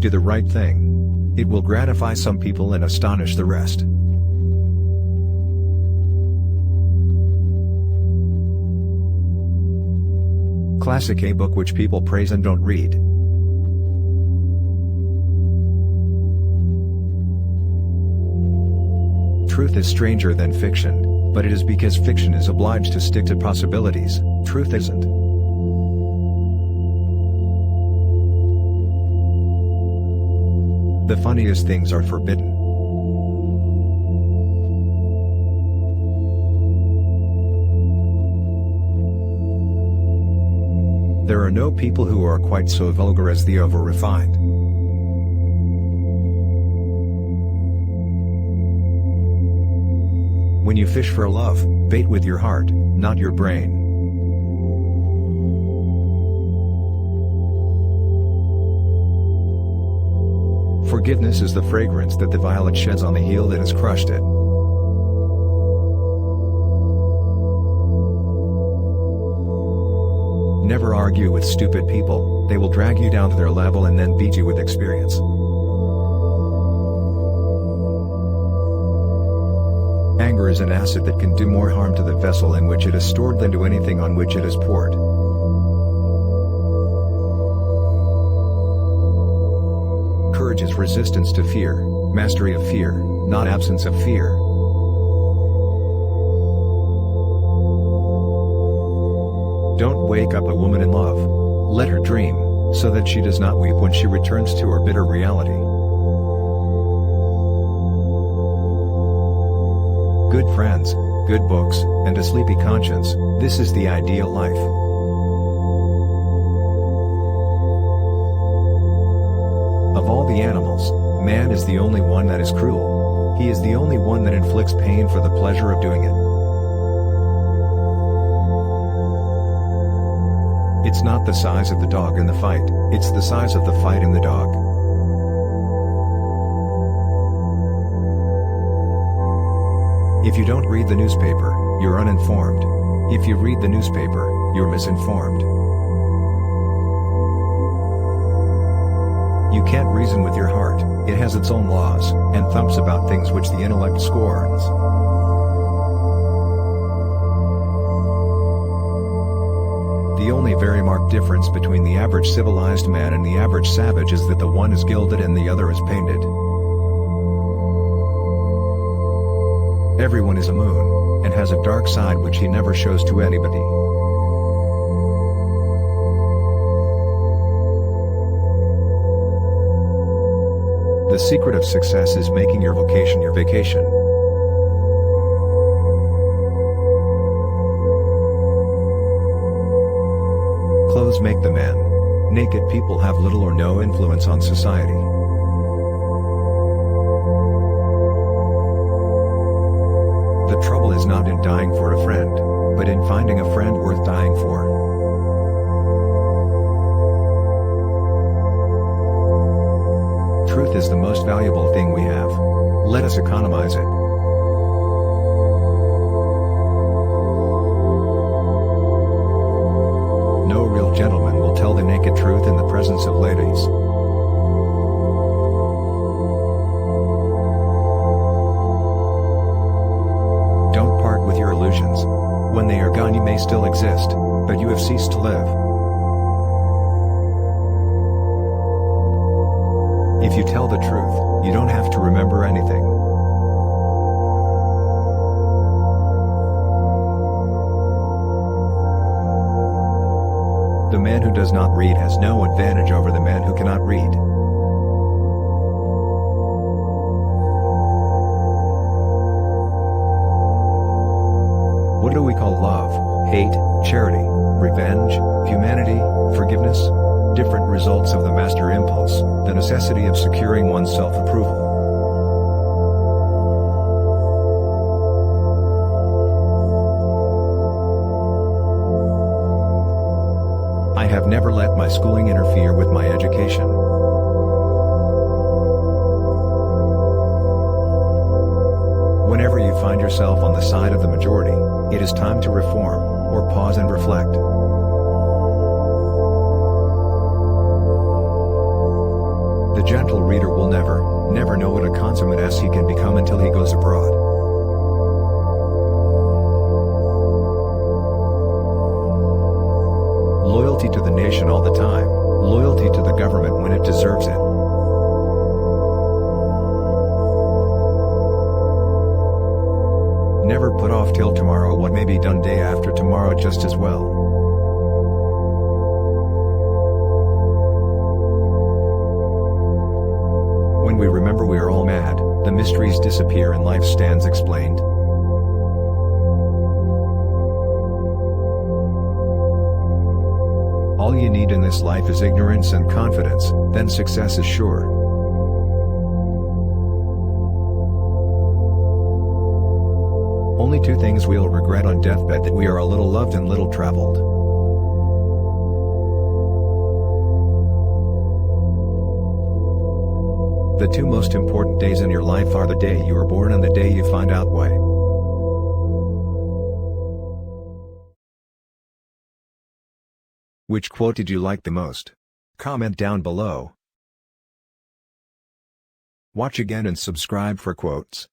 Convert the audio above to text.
Do the right thing. It will gratify some people and astonish the rest. Classic, a book which people praise and don't read. Truth is stranger than fiction, but it is because fiction is obliged to stick to possibilities, truth isn't. The funniest things are forbidden. There are no people who are quite so vulgar as the over-refined. When you fish for love, bait with your heart, not your brain. Forgiveness is the fragrance that the violet sheds on the heel that has crushed it. Never argue with stupid people, they will drag you down to their level and then beat you with experience. Anger is an acid that can do more harm to the vessel in which it is stored than to anything on which it is poured. Courage is resistance to fear, mastery of fear, not absence of fear. Don't wake up a woman in love. Let her dream, so that she does not weep when she returns to her bitter reality. Good friends, good books, and a sleepy conscience, this is the ideal life. Of all the animals, man is the only one that is cruel. He is the only one that inflicts pain for the pleasure of doing it. It's not the size of the dog in the fight, it's the size of the fight in the dog. If you don't read the newspaper, you're uninformed. If you read the newspaper, you're misinformed. You can't reason with your heart, it has its own laws, and thumps about things which the intellect scorns. The only very marked difference between the average civilized man and the average savage is that the one is gilded and the other is painted. Everyone is a moon, and has a dark side which he never shows to anybody. The secret of success is making your vocation your vacation. Clothes make the man. Naked people have little or no influence on society. The trouble is not in dying for a friend, but in finding a friend worth dying for. Truth is the most valuable thing we have. Let us economize it. No real gentleman will tell the naked truth in the presence of ladies. Don't part with your illusions. When they are gone you may still exist, but you have ceased to live. If you tell the truth, you don't have to remember anything. The man who does not read has no advantage over the man who cannot read. What do we call love, hate, charity, revenge, humanity, forgiveness? Different results of the master impulse, the necessity of securing one's self-approval. I have never let my schooling interfere with my education. Whenever you find yourself on the side of the majority, it is time to reform, or pause and reflect. The gentle reader will never know what a consummate ass he can become until he goes abroad. Loyalty to the nation all the time, loyalty to the government when it deserves it. Never put off till tomorrow what may be done day after tomorrow just as well. When we remember we are all mad, the mysteries disappear and life stands explained. All you need in this life is ignorance and confidence, then success is sure. Only two things we'll regret on deathbed: that we are a little loved and little traveled. The two most important days in your life are the day you were born and the day you find out why. Which quote did you like the most? Comment down below. Watch again and subscribe for quotes.